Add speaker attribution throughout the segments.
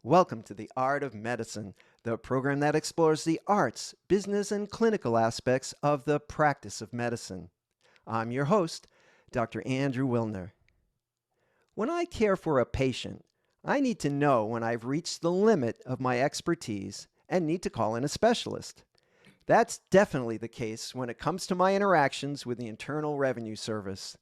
Speaker 1: Welcome to The Art of Medicine, the program that explores the arts, business, and clinical aspects of the practice of medicine. I'm your host, Dr. Andrew Wilner. When I care for a patient, I need to know when I've reached the limit of my expertise and need to call in a specialist. That's definitely the case when it comes to my interactions with the Internal Revenue Service.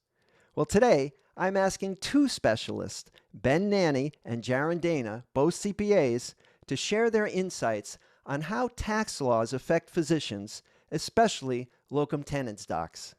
Speaker 1: Well, today, I'm asking two specialists, Ben Nanney and Jarin Dana, both CPAs, to share their insights on how tax laws affect physicians, especially locum tenens docs.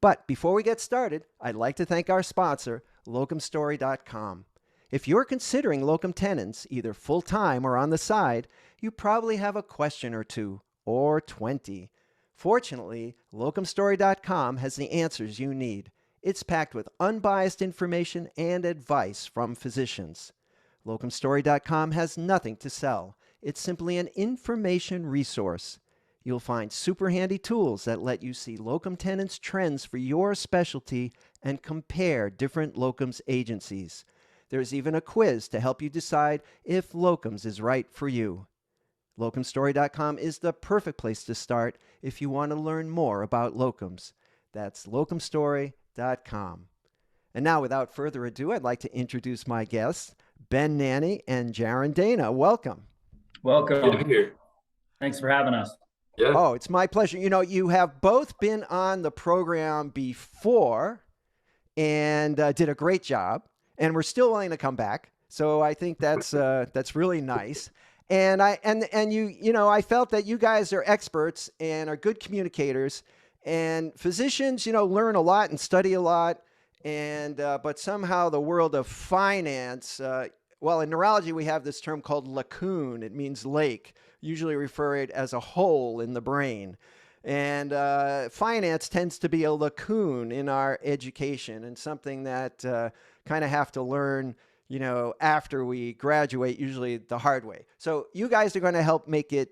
Speaker 1: But before we get started, I'd like to thank our sponsor, locumstory.com. If you're considering locum tenens, either full-time or on the side, you probably have a question or two, or 20. Fortunately, locumstory.com has the answers you need. It's packed with unbiased information and advice from physicians. Locumstory.com has nothing to sell. It's simply an information resource. You'll find super handy tools that let you see locum tenens trends for your specialty and compare different locums agencies. There's even a quiz to help you decide if locums is right for you. Locumstory.com is the perfect place to start if you want to learn more about locums. That's locumstory.com. And now, without further ado, I'd like to introduce my guests, Ben Nanney and Jarin Dana. Welcome.
Speaker 2: Welcome.
Speaker 3: Good to be here.
Speaker 2: Thanks for having us.
Speaker 3: Yeah.
Speaker 1: Oh, it's my pleasure. You know, you have both been on the program before and did a great job, and we're still willing to come back. So I think that's really nice. And I felt that you guys are experts and are good communicators. And physicians, learn a lot and study a lot, and but somehow the world of finance, in neurology we have this term called lacoon. It means lake, usually referred as a hole in the brain. And finance tends to be a lacoon in our education and something that kind of have to learn, after we graduate, usually the hard way. So you guys are going to help make it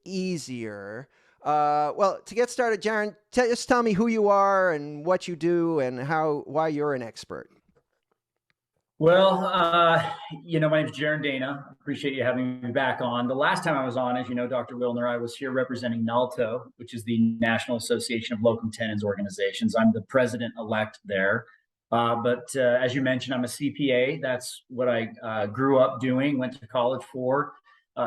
Speaker 1: easier. To get started, Jarin, just tell me who you are and what you do and why you're an expert.
Speaker 2: Well, my name is Jarin Dana. Appreciate you having me back on. The last time I was on, as you know, Dr. Wilner, I was here representing NALTO, which is the National Association of Locum Tenens Organizations. I'm the president-elect there. But as you mentioned, I'm a CPA. That's what I grew up doing, went to college for.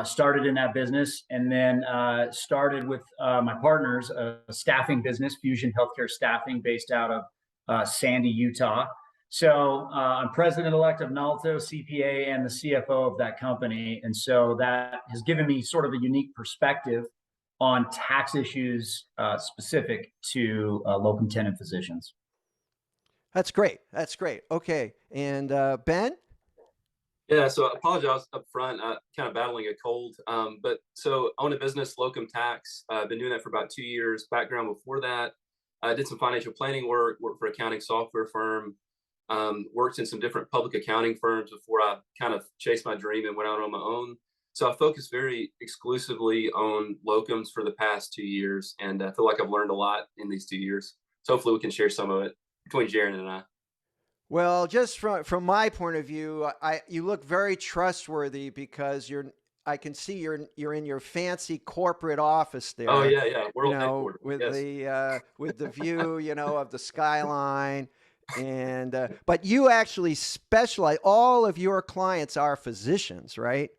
Speaker 2: Started in that business, and then started with my partners a staffing business, Fusion Healthcare Staffing, based out of Sandy, Utah. So I'm president-elect of NALTO, CPA, and the CFO of that company. And so that has given me sort of a unique perspective on tax issues specific to locum tenens physicians.
Speaker 1: That's great. That's great. Okay. And Ben?
Speaker 3: Yeah, so I apologize up front. Kind of battling a cold. But so I own a business, Locum Tax. I've been doing that for about 2 years. Background before that, I did some financial planning work, worked for an accounting software firm, worked in some different public accounting firms before I kind of chased my dream and went out on my own. So I focused very exclusively on locums for the past 2 years, and I feel like I've learned a lot in these 2 years. So hopefully we can share some of it between Jarin and I.
Speaker 1: Well, just from my point of view, you look very trustworthy because I can see you're in your fancy corporate office there.
Speaker 3: Oh yeah, world headquarters.
Speaker 1: With
Speaker 3: yes.
Speaker 1: with the view, of the skyline, and but you actually specialize. All of your clients are physicians, right?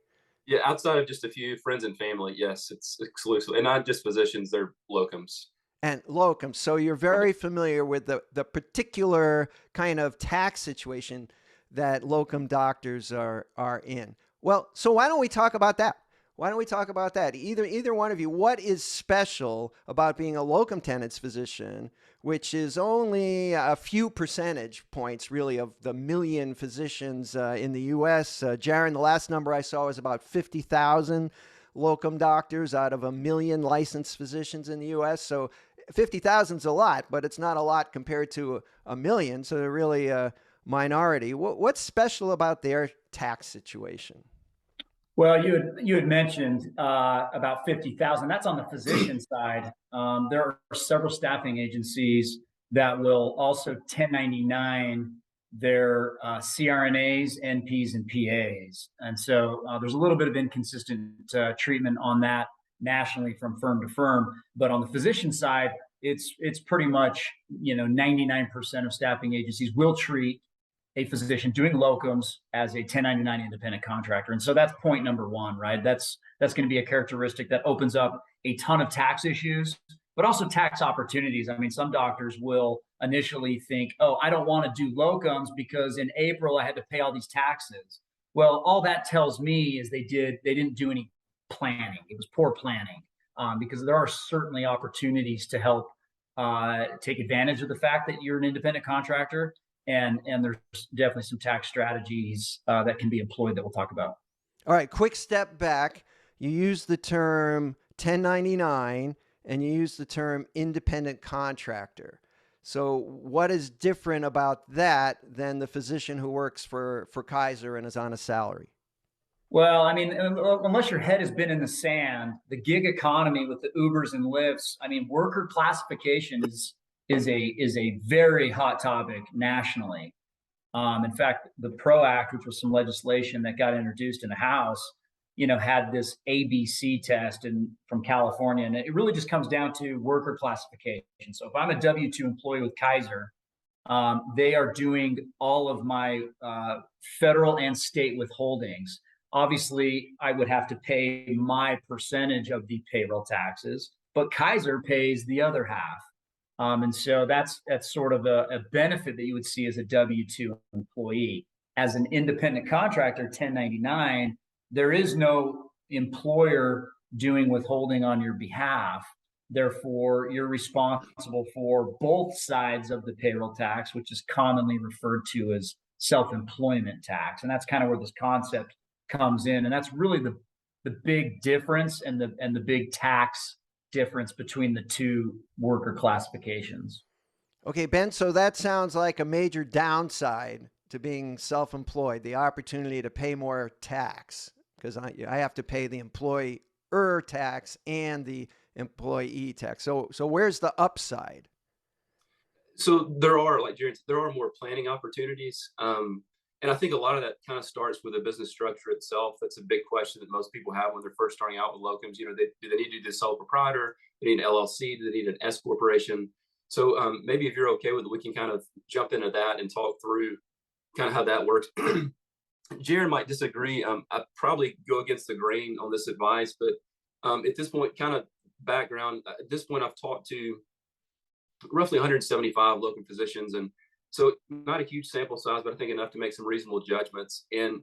Speaker 3: Yeah, outside of just a few friends and family, yes, it's exclusive, and not just physicians; they're locums.
Speaker 1: And locum. So you're very familiar with the particular kind of tax situation that locum doctors are in. Well, so why don't we talk about that? Why don't we talk about that? Either one of you, what is special about being a locum tenens physician, which is only a few percentage points really of the million physicians in the U.S.? Jarin, the last number I saw was about 50,000 locum doctors out of 1 million licensed physicians in the U.S. So 50,000 is a lot, but it's not a lot compared to 1 million. So they're really a minority. What's special about their tax situation?
Speaker 2: Well, you had mentioned about 50,000. That's on the physician side. There are several staffing agencies that will also 1099 their CRNAs, NPs, and PAs. And so there's a little bit of inconsistent treatment on that nationally from firm to firm. But on the physician side, it's pretty much, 99% of staffing agencies will treat a physician doing locums as a 1099 independent contractor. And so that's point number one, right? That's going to be a characteristic that opens up a ton of tax issues, but also tax opportunities. I mean, some doctors will initially think, oh, I don't want to do locums because in April I had to pay all these taxes. Well, all that tells me is they didn't do any planning. It was poor planning, because there are certainly opportunities to help take advantage of the fact that you're an independent contractor. And there's definitely some tax strategies that can be employed that we'll talk about.
Speaker 1: All right, quick step back. You use the term 1099 and you use the term independent contractor. So what is different about that than the physician who works for Kaiser and is on a salary?
Speaker 2: Well, I mean, unless your head has been in the sand, the gig economy with the Ubers and Lyfts, I mean, worker classification is a very hot topic nationally. In fact, the PRO Act, which was some legislation that got introduced in the House, had this ABC test from California, and it really just comes down to worker classification. So if I'm a W-2 employee with Kaiser, they are doing all of my federal and state withholdings. Obviously, I would have to pay my percentage of the payroll taxes, but Kaiser pays the other half. And so that's sort of a benefit that you would see as a W-2 employee. As an independent contractor, 1099, there is no employer doing withholding on your behalf. Therefore, you're responsible for both sides of the payroll tax, which is commonly referred to as self-employment tax. And that's kind of where this concept comes in. And that's really the big difference and the big tax difference between the two worker classifications.
Speaker 1: Okay, Ben, so that sounds like a major downside to being self-employed, the opportunity to pay more tax, because I have to pay the employer tax and the employee tax. So where's the upside?
Speaker 3: So there are, like Jarin, there are more planning opportunities. And I think a lot of that kind of starts with the business structure itself. That's a big question that most people have when they're first starting out with locums. Do they need to do the sole proprietor? Do they need an LLC? Do they need an S corporation? So maybe if you're okay with it, we can kind of jump into that and talk through kind of how that works. Jarin might disagree. I probably go against the grain on this advice, but at this point, kind of background, at this point, I've talked to roughly 175 locum physicians, and so not a huge sample size, but I think enough to make some reasonable judgments. And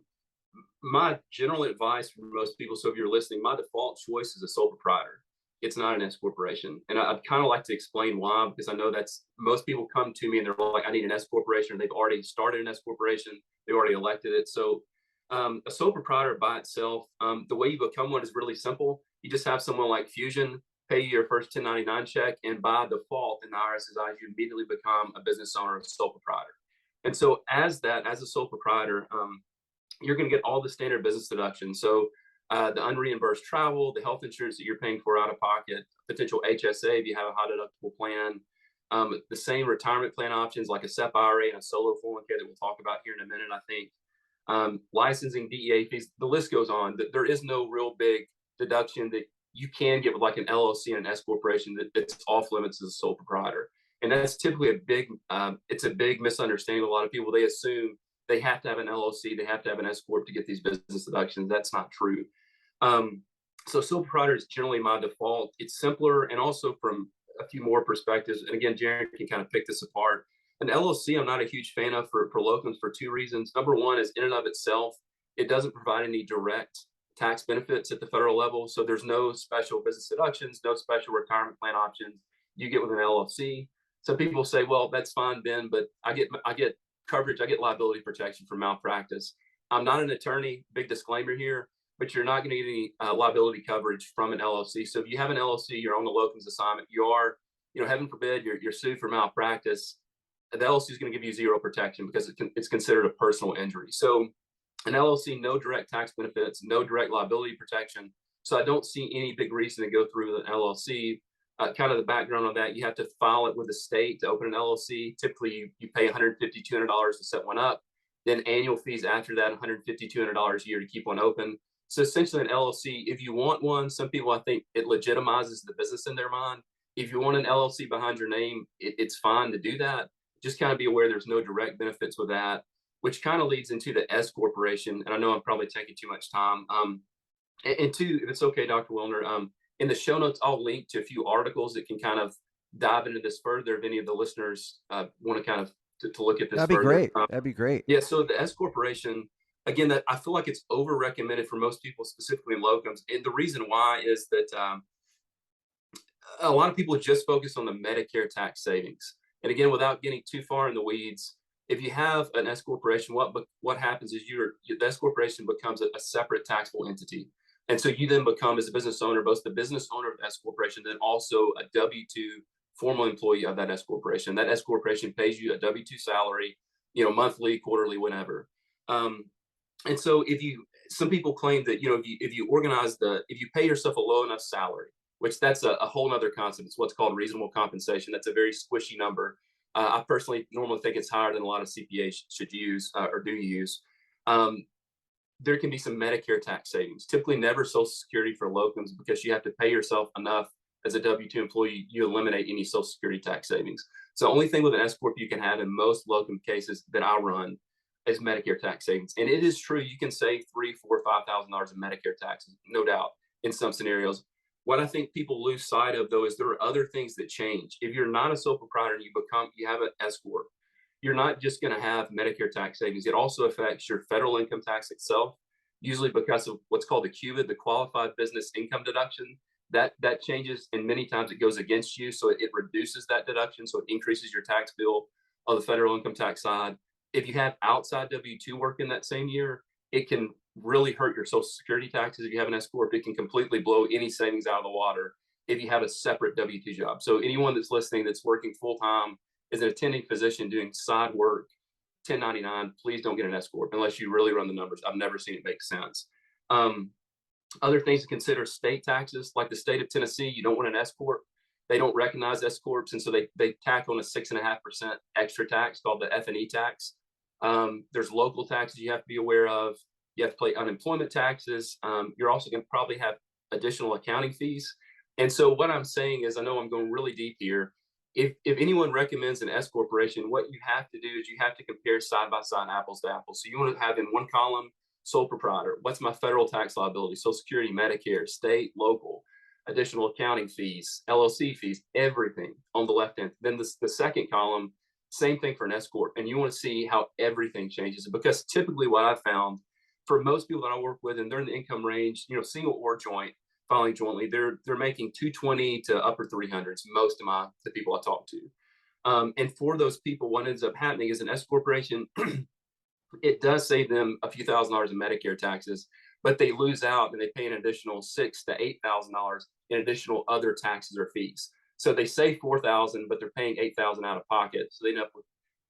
Speaker 3: my general advice for most people, so if you're listening, my default choice is a sole proprietor. It's not an S corporation. And I'd kind of like to explain why, because I know that's most people come to me and they're like, I need an S corporation. They've already started an S corporation. They already elected it. So a sole proprietor by itself, the way you become one is really simple. You just have someone like Fusion pay you your first 1099 check, and by default in the IRS's eyes, you immediately become a business owner, a sole proprietor. And so as a sole proprietor, you're going to get all the standard business deductions. So the unreimbursed travel, the health insurance that you're paying for out of pocket, potential HSA if you have a high deductible plan, the same retirement plan options like a SEP IRA and a solo 401k that we'll talk about here in a minute, I think. Licensing, DEA fees, the list goes on. There is no real big deduction that you can get with like an LLC and an S corporation that's off limits as a sole proprietor. And that's typically it's a big misunderstanding. A lot of people, they assume they have to have an LLC, they have to have an S corp to get these business deductions. That's not true. So sole proprietor is generally my default. It's simpler, and also from a few more perspectives. And again, Jarin can kind of pick this apart. An LLC, I'm not a huge fan of for locums for two reasons. Number one is in and of itself, it doesn't provide any direct tax benefits at the federal level. So there's no special business deductions, no special retirement plan options you get with an LLC. Some people say, well, that's fine, Ben, but I get coverage, I get liability protection for malpractice. I'm not an attorney, big disclaimer here, but you're not going to get any liability coverage from an LLC. So if you have an LLC, you're on the locums assignment, you are, heaven forbid, you're sued for malpractice, the LLC is going to give you zero protection because it's considered a personal injury. So an LLC, no direct tax benefits, no direct liability protection. So I don't see any big reason to go through with an LLC. Kind of the background on that, you have to file it with the state to open an LLC. Typically, you pay $150, $200 to set one up. Then annual fees after that, $150, $200 a year to keep one open. So essentially an LLC, if you want one, some people, I think it legitimizes the business in their mind. If you want an LLC behind your name, it's fine to do that. Just kind of be aware there's no direct benefits with that, which kind of leads into the S corporation. And I know I'm probably taking too much time. And two, if it's okay, Dr. Wilner, in the show notes, I'll link to a few articles that can kind of dive into this further if any of the listeners want to kind of to look at this
Speaker 1: That'd
Speaker 3: further.
Speaker 1: be great. That'd be great.
Speaker 3: Yeah, so the S corporation, again, that I feel like it's over recommended for most people, specifically in locums. And the reason why is that a lot of people just focus on the Medicare tax savings. And again, without getting too far in the weeds, if you have an S corporation, what happens is the S corporation becomes a separate taxable entity. And so you then become, as a business owner, both the business owner of the S corporation, then also a W-2 formal employee of that S corporation. That S corporation pays you a W-2 salary, monthly, quarterly, whenever. And so some people claim that, if you pay yourself a low enough salary, which that's a whole nother concept. It's what's called reasonable compensation. That's a very squishy number. I personally normally think it's higher than a lot of CPAs should use or do use. There can be some Medicare tax savings, typically never Social Security for locums, because you have to pay yourself enough as a W-2 employee, you eliminate any Social Security tax savings. So the only thing with an S Corp you can have in most locum cases that I run is Medicare tax savings. And it is true, you can save $3,000, $4,000, $5,000 in Medicare taxes, no doubt, in some scenarios. What I think people lose sight of, though, is there are other things that change. If you're not a sole proprietor and you have an S Corp, you're not just going to have Medicare tax savings. It also affects your federal income tax itself, usually because of what's called the QBID, the Qualified Business Income Deduction. That changes, and many times it goes against you, so it reduces that deduction, so it increases your tax bill on the federal income tax side. If you have outside W-2 work in that same year, it can really hurt your Social Security taxes. If you have an S Corp, it can completely blow any savings out of the water if you have a separate W-2 job. So anyone that's listening that's working full-time as an attending physician doing side work, 1099, please don't get an S Corp unless you really run the numbers. I've never seen it make sense. Other things to consider: state taxes, like the state of Tennessee. You don't want an S Corp. They don't recognize S Corps, and so they tack on a 6.5% extra tax called the F&E tax. There's local taxes you have to be aware of. You have to pay unemployment taxes. You're also going to probably have additional accounting fees. And so what I'm saying is, I know I'm going really deep here. If anyone recommends an S corporation, what you have to do is you have to compare side by side, apples to apples. So you want to have in one column sole proprietor. What's my federal tax liability? Social Security, Medicare, state, local, additional accounting fees, LLC fees, everything on the left hand. Then the second column, same thing for an S corp. And you want to see how everything changes, because typically what I found for most people that I work with, and they're in the income range, single or joint, filing jointly, they're making 220 to upper 300s. Most of the people I talk to, and for those people, what ends up happening is an S corporation. It does save them a few $1,000s in Medicare taxes, but they lose out and they pay an additional $6,000 to $8,000 in additional other taxes or fees. So they save $4,000, but they're paying $8,000 out of pocket. So they end up with,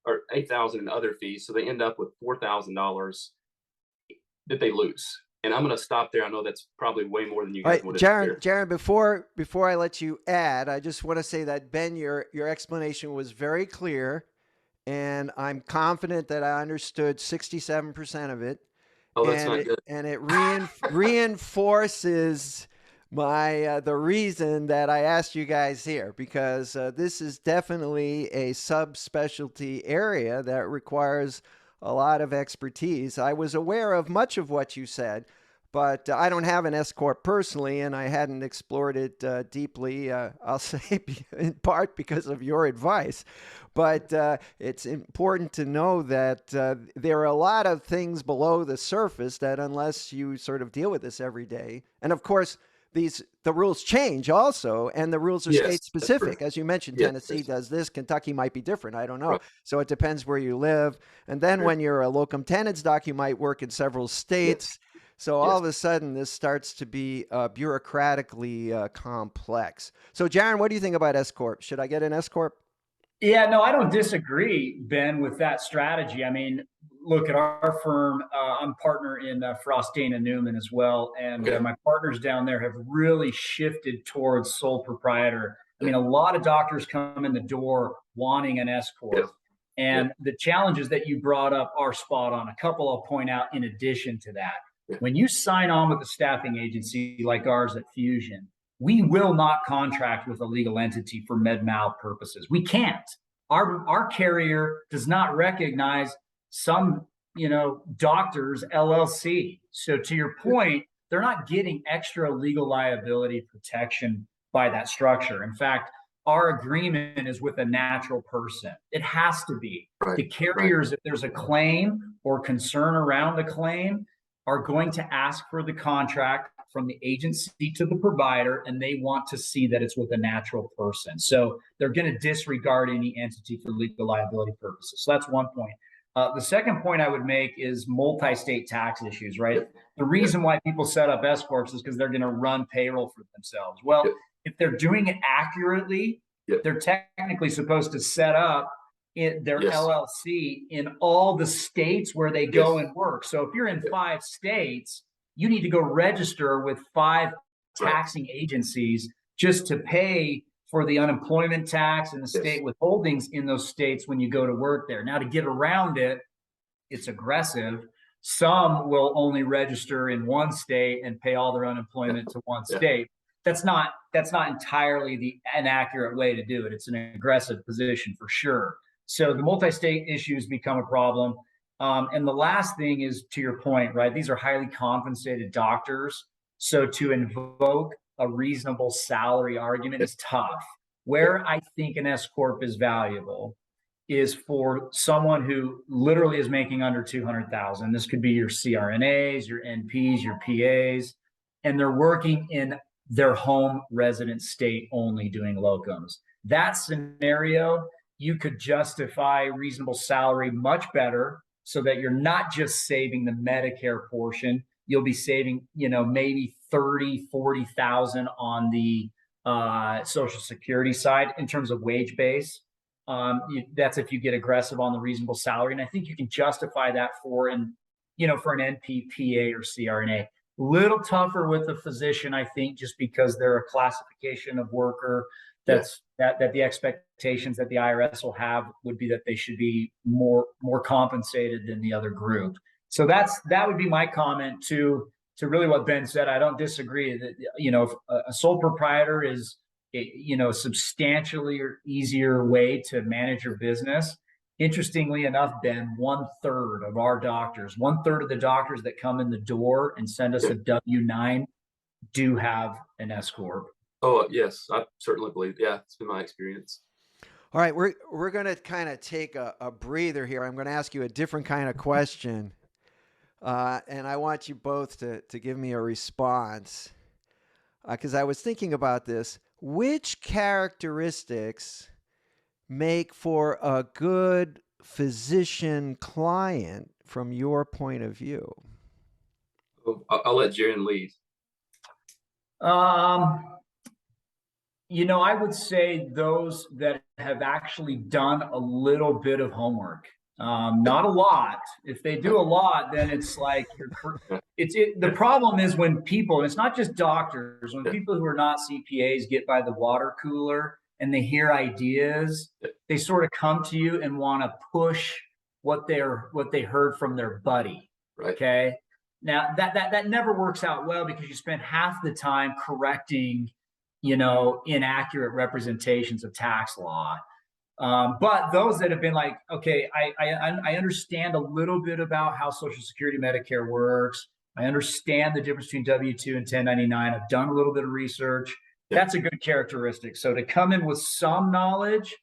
Speaker 3: or $8,000 in other fees. So they end up with $4,000 that they lose. And I'm going to stop there. I know that's probably way more than you guys want to hear.
Speaker 1: Jarin, before I let you add, I just want to say that, Ben, your explanation was very clear, and I'm confident that I understood 67% of it.
Speaker 3: Oh, that's not good.
Speaker 1: And it reinforces the reason that I asked you guys here, because this is definitely a subspecialty area that requires a lot of expertise. I was aware of much of what you said, but I don't have an S Corp personally, and I hadn't explored it deeply, I'll say in part because of your advice. But it's important to know that there are a lot of things below the surface that, unless you sort of deal with this every day, and of course, the rules change also, and the rules are state specific. As you mentioned, Tennessee does this, Kentucky might be different. I don't know. Right. So it depends where you live. And then when you're a locum tenens doc, you might work in several states. So all of a sudden, this starts to be bureaucratically complex. So Jarin, what do you think about S Corp? Should I get an S Corp?
Speaker 2: Yeah, no, I don't disagree, Ben, with that strategy. I mean, look at our firm. I'm partner in Frost Dana Newman as well. And my partners down there have really shifted towards sole proprietor I mean, a lot of doctors come in the door wanting an S corp. And the challenges that you brought up are spot on. A couple I'll point out in addition to that. When you sign on with a staffing agency like ours at Fusion, we will not contract with a legal entity for med mal purposes. We can't. Our carrier does not recognize some, doctors LLC. So to your point, they're not getting extra legal liability protection by that structure. In fact, our agreement is with a natural person. It has to be.
Speaker 3: Right.
Speaker 2: The carriers, if there's a claim or concern around a claim, are going to ask for the contract from the agency to the provider, and they want to see that it's with a natural person. So they're going to disregard any entity for legal liability purposes. So that's one point. The second point I would make is multi-state tax issues, right? The reason why people set up S corps is because they're going to run payroll for themselves. Well, if they're doing it accurately, they're technically supposed to set up their LLC in all the states where they go and work. So if you're in 5 states, you need to go register with 5 taxing agencies just to pay for the unemployment tax and the state withholdings in those states when you go to work there. Now, to get around it, it's aggressive. Some will only register in one state and pay all their unemployment to one state. That's not entirely the inaccurate way to do it. It's an aggressive position for sure. So the multi-state issues become a problem. And the last thing is, to your point, right? These are highly compensated doctors. So to invoke a reasonable salary argument is tough. Where I think an S corp is valuable is for someone who literally is making under 200,000. This could be your CRNAs, your NPs, your PAs, and they're working in their home resident state only doing locums. That scenario, you could justify reasonable salary much better so that you're not just saving the Medicare portion. You'll be saving, maybe 30, 40,000 on the Social Security side in terms of wage base. That's if you get aggressive on the reasonable salary. And I think you can justify that for an NP, PA, or CRNA. Little tougher with a physician, I think, just because they're a classification of worker that the expectations that the IRS will have would be that they should be more compensated than the other group. So that would be my comment to really what Ben said. I don't disagree that, if a sole proprietor is, a substantially easier way to manage your business. Interestingly enough, Ben, 1/3 of our doctors, 1/3 of the doctors that come in the door and send us a W-9 do have an S corp.
Speaker 3: Oh, yes, I certainly believe. Yeah, it's been my experience.
Speaker 1: All right, we're going to kind of take a breather here. I'm going to ask you a different kind of question, and I want you both to give me a response, because I was thinking about this. Which characteristics make for a good physician client from your point of view?
Speaker 3: I'll let Jarin lead.
Speaker 2: I would say those that have actually done a little bit of homework. Not a lot. If they do a lot, then it's like the problem is when people, and it's not just doctors, when people who are not CPAs get by the water cooler and they hear ideas, they sort of come to you and want to push what they heard from their buddy.
Speaker 3: Right.
Speaker 2: Okay. Now that never works out well, because you spend half the time correcting, inaccurate representations of tax law. But those that have been like, okay, I understand a little bit about how Social Security, Medicare works. I understand the difference between W-2 and 1099. I've done a little bit of research. That's a good characteristic. So to come in with some knowledge,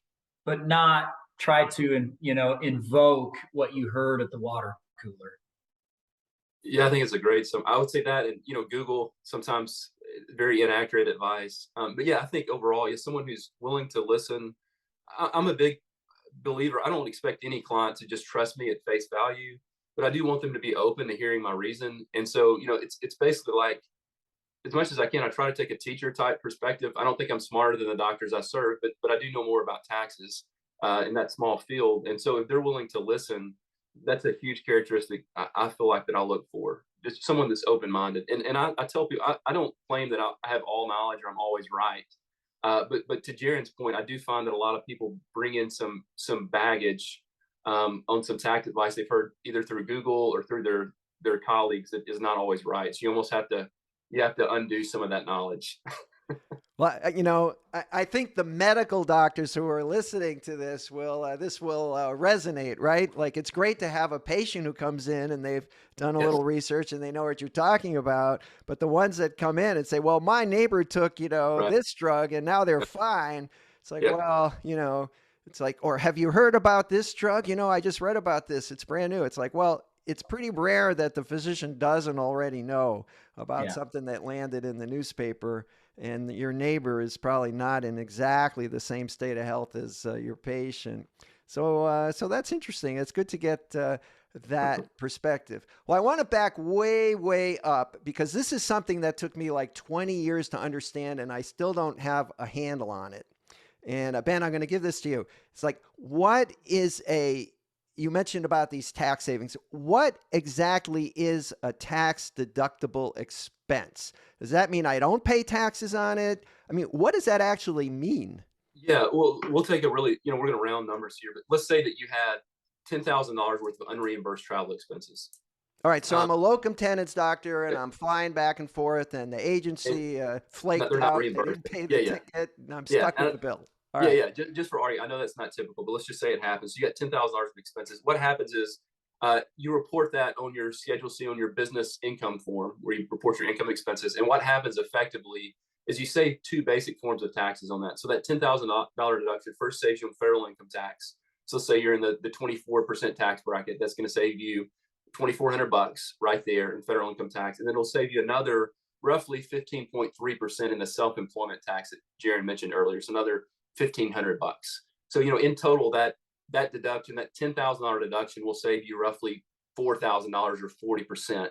Speaker 2: but not try to, invoke what you heard at the water cooler.
Speaker 3: Yeah, I think it's a great. So I would say that, and Google sometimes very inaccurate advice. But yeah, I think overall, someone who's willing to listen. I'm a big believer. I don't expect any client to just trust me at face value, but I do want them to be open to hearing my reason. And so, it's basically like, as much as I can, I try to take a teacher type perspective. I don't think I'm smarter than the doctors I serve, but I do know more about taxes in that small field. And so if they're willing to listen, that's a huge characteristic I feel like that I'll look for. Just someone that's open-minded. And I tell people, I don't claim that I have all knowledge or I'm always right. But to Jaren's point, I do find that a lot of people bring in some baggage on some tax advice they've heard either through Google or through their colleagues that is not always right. So you almost have to undo some of that knowledge.
Speaker 1: Well, I think the medical doctors who are listening to this will resonate, right? Like, it's great to have a patient who comes in and they've done a
Speaker 3: Yes.
Speaker 1: little research and they know what you're talking about. But the ones that come in and say, well, my neighbor took,
Speaker 3: Right.
Speaker 1: this drug and now they're fine. It's like,
Speaker 3: Yep.
Speaker 1: well, it's like, or have you heard about this drug? I just read about this. It's brand new. It's like, well, it's pretty rare that the physician doesn't already know about
Speaker 2: Yeah.
Speaker 1: something that landed in the newspaper. And your neighbor is probably not in exactly the same state of health as your patient. So that's interesting. It's good to get that perspective. Well, I want to back way, way up because this is something that took me like 20 years to understand, and I still don't have a handle on it. And Ben, I'm going to give this to you. It's like, what is you mentioned about these tax savings. What exactly is a tax deductible expense? Does that mean I don't pay taxes on it? I mean, what does that actually mean?
Speaker 3: Yeah, well, we'll take a really, we're going to round numbers here, but let's say that you had $10,000 worth of unreimbursed travel expenses.
Speaker 1: All right, so I'm a locum tenens doctor, and I'm flying back and forth, and the agency flaked
Speaker 3: they're not
Speaker 1: out. They
Speaker 3: reimbursed.
Speaker 1: didn't pay the ticket, and I'm stuck with the bill. All
Speaker 3: Yeah,
Speaker 1: right.
Speaker 3: yeah. Just for argument, I know that's not typical, but let's just say it happens. You got $10,000 of expenses. What happens is you report that on your Schedule C on your business income form, where you report your income expenses. And what happens effectively is you save two basic forms of taxes on that. So that $10,000 deduction first saves you on federal income tax. So say you're in the 24% tax bracket, that's going to save you $2,400 right there in federal income tax, and then it'll save you another roughly 15.3% in the self-employment tax that Jarin mentioned earlier. So another $1,500. So in total, that deduction, that $10,000 deduction, will save you roughly $4,000 or 40%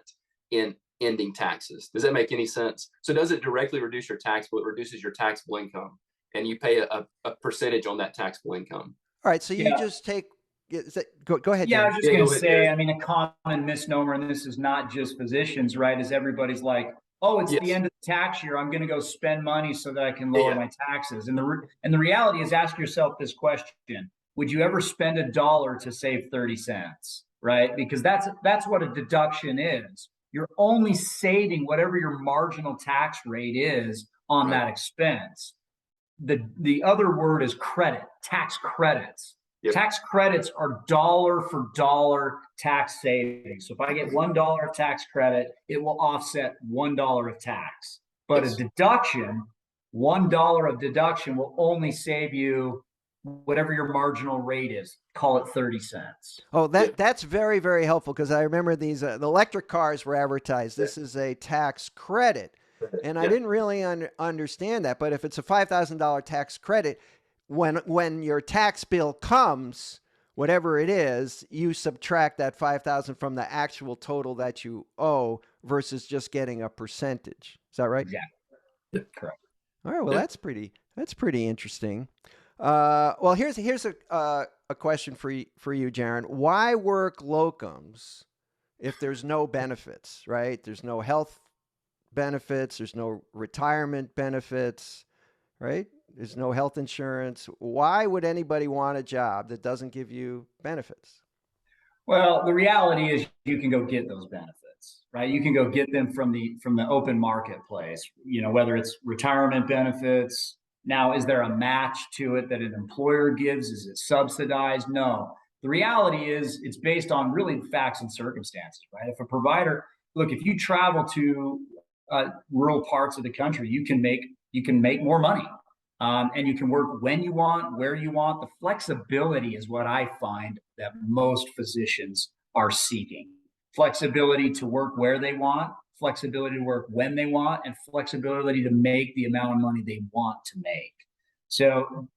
Speaker 3: in ending taxes. Does that make any sense? So it doesn't directly reduce your taxable; it reduces your taxable income, and you pay a percentage on that taxable income.
Speaker 1: All right, so you just take. Go ahead,
Speaker 2: Yeah,
Speaker 1: Jarin.
Speaker 2: I was just going to say, I mean, a common misnomer, and this is not just physicians, right? Is everybody's like, oh, it's the end of the tax year, I'm going to go spend money so that I can lower my taxes. And the reality is, ask yourself this question: would you ever spend $1 to save 30 cents? Right? Because that's what a deduction is. You're only saving whatever your marginal tax rate is on that expense. The other word is credit, tax credits. Yep. Tax credits are dollar for dollar tax savings. So if I get $1 of tax credit, it will offset $1 of tax. But a deduction, $1 of deduction will only save you whatever your marginal rate is. Call it 30 cents.
Speaker 1: Oh, that's very, very helpful, because I remember these the electric cars were advertised. This is a tax credit. And I didn't really understand that. But if it's a $5,000 tax credit, when your tax bill comes, whatever it is, you subtract that $5,000 from the actual total that you owe versus just getting a percentage. Is that right?
Speaker 2: Yeah, correct.
Speaker 1: All right. Well, that's pretty interesting. Well, here's a question for you, Jarin. Why work locums if there's no benefits, right? There's no health benefits. There's no retirement benefits, right? There's no health insurance. Why would anybody want a job that doesn't give you benefits?
Speaker 2: Well, the reality is you can go get those benefits, right? You can go get them from the open marketplace, whether it's retirement benefits. Now, is there a match to it that an employer gives? Is it subsidized? No. The reality is it's based on really facts and circumstances, right? If a provider, look, if you travel to rural parts of the country, you can make more money. And you can work when you want, where you want. The flexibility is what I find that most physicians are seeking. Flexibility to work where they want, flexibility to work when they want, and flexibility to make the amount of money they want to make. So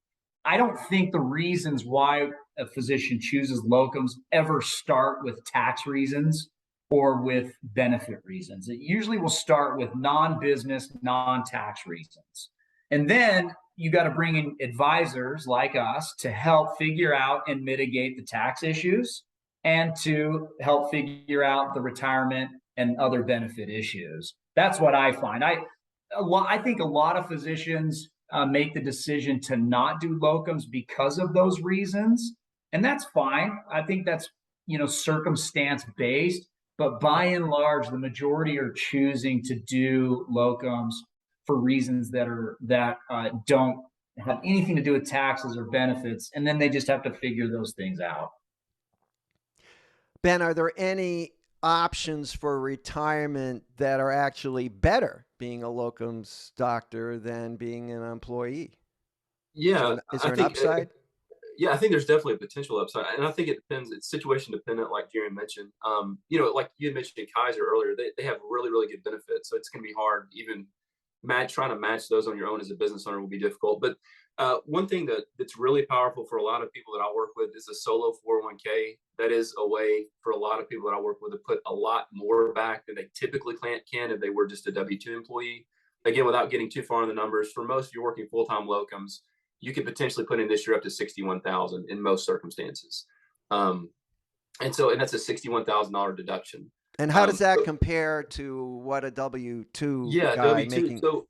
Speaker 2: I don't think the reasons why a physician chooses locums ever start with tax reasons or with benefit reasons. It usually will start with non-business, non-tax reasons. And then you got to bring in advisors like us to help figure out and mitigate the tax issues and to help figure out the retirement and other benefit issues. That's what I find. I think a lot of physicians make the decision to not do locums because of those reasons, and that's fine. I think that's, circumstance based, but by and large, the majority are choosing to do locums for reasons that don't have anything to do with taxes or benefits, and then they just have to figure those things out.
Speaker 1: Ben, are there any options for retirement that are actually better being a locums doctor than being an employee?
Speaker 3: Yeah,
Speaker 1: Is there an upside?
Speaker 3: Yeah, I think there's definitely a potential upside, and I think it depends. It's situation dependent, like Jarin mentioned. Like you had mentioned Kaiser earlier, they have really, really good benefits, so it's going to be hard. Even trying to match those on your own as a business owner will be difficult. But one thing that's really powerful for a lot of people that I work with is a solo 401k. That is a way for a lot of people that I work with to put a lot more back than they typically can if they were just a W-2 employee. Again, without getting too far in the numbers, for most of you working full-time locums, you could potentially put in this year up to $61,000 in most circumstances. And that's a $61,000 deduction.
Speaker 1: And how does that compare to what a W-2 guy
Speaker 3: W-2.
Speaker 1: making?
Speaker 3: So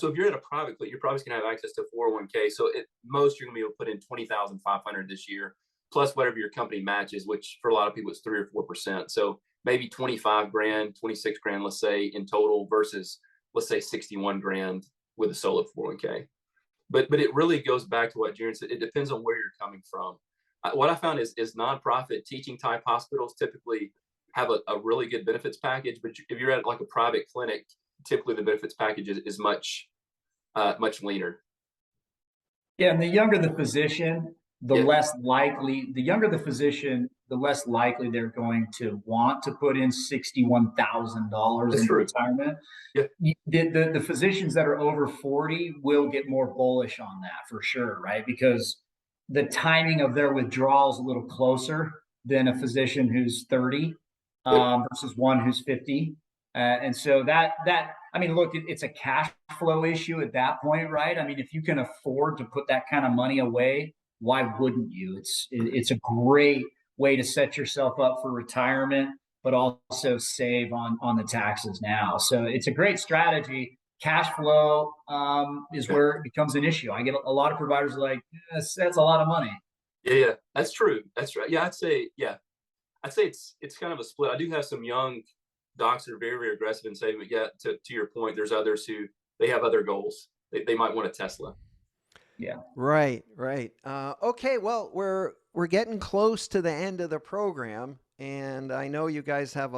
Speaker 3: if you're at a private, you're probably going to have access to 401k. So at most, you're going to be able to put in $20,500 this year, plus whatever your company matches, which for a lot of people, it's 3 or 4%. So maybe 25 grand, 26 grand, let's say in total, versus let's say 61 grand with a solo 401k. But it really goes back to what Jarin said. It depends on where you're coming from. What I found is nonprofit teaching type hospitals typically have a really good benefits package. But if you're at like a private clinic, typically the benefits package is much leaner.
Speaker 2: Yeah, and the younger the physician, the less likely they're going to want to put in $61,000 in retirement.
Speaker 3: Yeah.
Speaker 2: The physicians that are over 40 will get more bullish on that for sure, right? Because the timing of their withdrawal is a little closer than a physician who's 30 versus one who's 50. And so look, it's a cash flow issue at that point, right? I mean, if you can afford to put that kind of money away, why wouldn't you? It's a great way to set yourself up for retirement, but also save on the taxes now. So it's a great strategy. Cash flow is where it becomes an issue. I get a lot of providers like, that's a lot of money.
Speaker 3: Yeah, that's true. That's right. Yeah, I'd say it's kind of a split. I do have some young docs that are very, very aggressive in saving. But yeah, to your point, there's others who they have other goals. They might want a Tesla.
Speaker 2: Yeah.
Speaker 1: Right. Okay. Well, we're getting close to the end of the program, and I know you guys have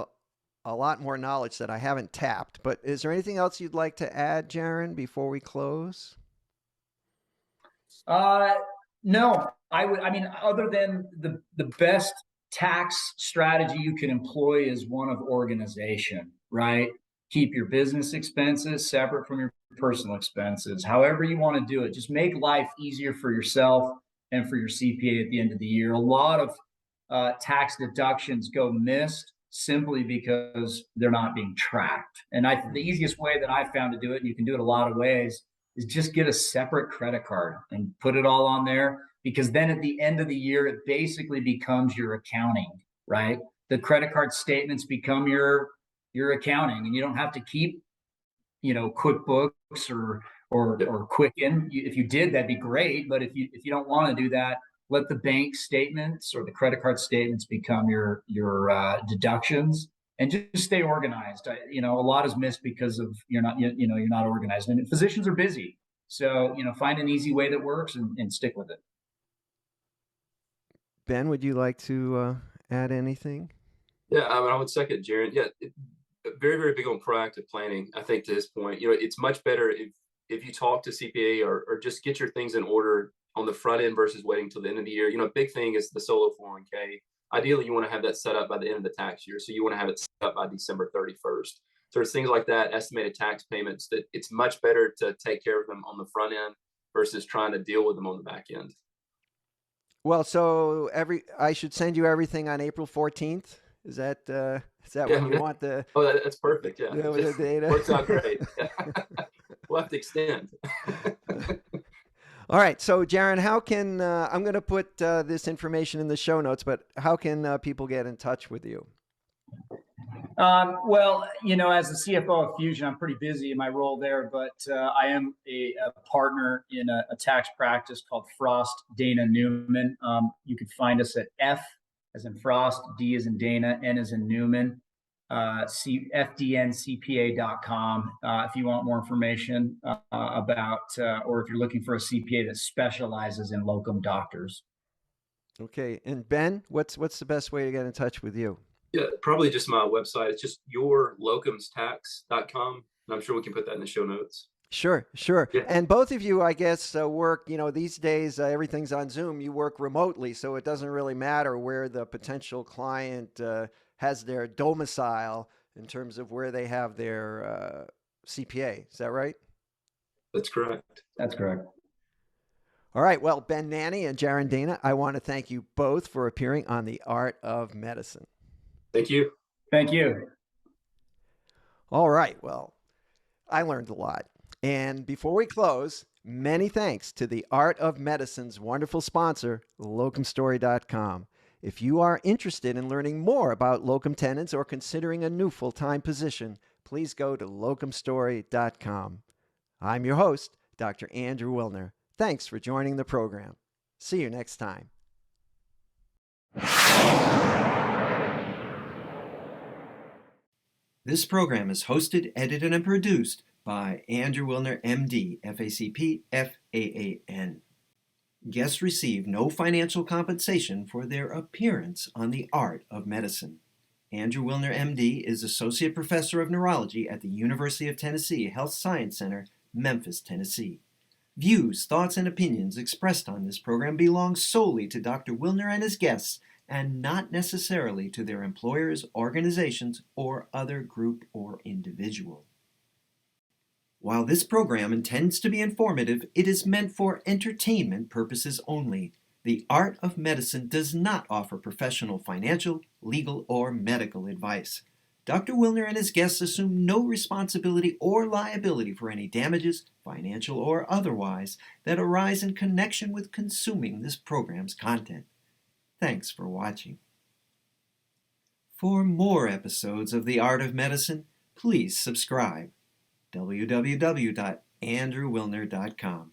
Speaker 1: a lot more knowledge that I haven't tapped. But is there anything else you'd like to add, Jarin, before we close?
Speaker 2: No. Other than the best tax strategy you can employ is one of organization, right? Keep your business expenses separate from your personal expenses. However you want to do it, just make life easier for yourself and for your CPA at the end of the year. A lot of tax deductions go missed simply because they're not being tracked. And the easiest way that I found to do it, and you can do it a lot of ways, is just get a separate credit card and put it all on there. Because then at the end of the year, it basically becomes your accounting, right? The credit card statements become your accounting, and you don't have to keep, QuickBooks or Quicken. If you did, that'd be great. But if you don't want to do that, let the bank statements or the credit card statements become your deductions, and just stay organized. A lot is missed because of you're not organized, and physicians are busy. So find an easy way that works and stick with it.
Speaker 1: Ben, would you like to add anything?
Speaker 3: Yeah, I would second Jarin. Yeah, very, very big on proactive planning. I think to his point, it's much better if you talk to CPA or just get your things in order on the front end versus waiting till the end of the year. A big thing is the solo 401k. Ideally, you want to have that set up by the end of the tax year. So you want to have it set up by December 31st. So there's things like that, estimated tax payments, that it's much better to take care of them on the front end versus trying to deal with them on the back end.
Speaker 1: Well, so I should send you everything on April 14th. Is that when you want the?
Speaker 3: Oh, that's perfect. Yeah,
Speaker 1: the data
Speaker 3: works out great. We'll have to extend.
Speaker 1: All right. So, Jarin, how can I'm going to put this information in the show notes, but how can people get in touch with you?
Speaker 2: Well, as the CFO of Fusion, I'm pretty busy in my role there, but I am a partner in a tax practice called Frost Dana Newman. You can find us at F as in Frost, D as in Dana, N as in Newman, fdncpa.com. If you want more information about, or if you're looking for a CPA that specializes in locum doctors.
Speaker 1: Okay. And Ben, what's the best way to get in touch with you?
Speaker 3: Yeah, probably just my website. It's just yourlocumstax.com. And I'm sure we can put that in the show notes.
Speaker 1: Sure.
Speaker 3: Yeah.
Speaker 1: And both of you, I guess, work, these days, everything's on Zoom. You work remotely, so it doesn't really matter where the potential client has their domicile in terms of where they have their CPA. Is that right?
Speaker 3: That's correct.
Speaker 2: That's correct.
Speaker 1: All right. Well, Ben Nanney and Jarin Dana, I want to thank you both for appearing on The Art of Medicine.
Speaker 3: Thank you.
Speaker 2: Thank you.
Speaker 1: All right. Well, I learned a lot. And before we close, many thanks to The Art of Medicine's wonderful sponsor, locumstory.com. If you are interested in learning more about locum tenens or considering a new full-time position, please go to locumstory.com. I'm your host, Dr. Andrew Wilner. Thanks for joining the program. See you next time. This program is hosted, edited, and produced by Andrew Wilner, MD, FACP, FAAN. Guests receive no financial compensation for their appearance on The Art of Medicine. Andrew Wilner, MD, is Associate Professor of Neurology at the University of Tennessee Health Science Center, Memphis, Tennessee. Views, thoughts, and opinions expressed on this program belong solely to Dr. Wilner and his guests and not necessarily to their employers, organizations, or other group or individual. While this program intends to be informative, it is meant for entertainment purposes only. The Art of Medicine does not offer professional financial, legal, or medical advice. Dr. Wilner and his guests assume no responsibility or liability for any damages, financial or otherwise, that arise in connection with consuming this program's content. Thanks for watching. For more episodes of The Art of Medicine, please subscribe. www.andrewwilner.com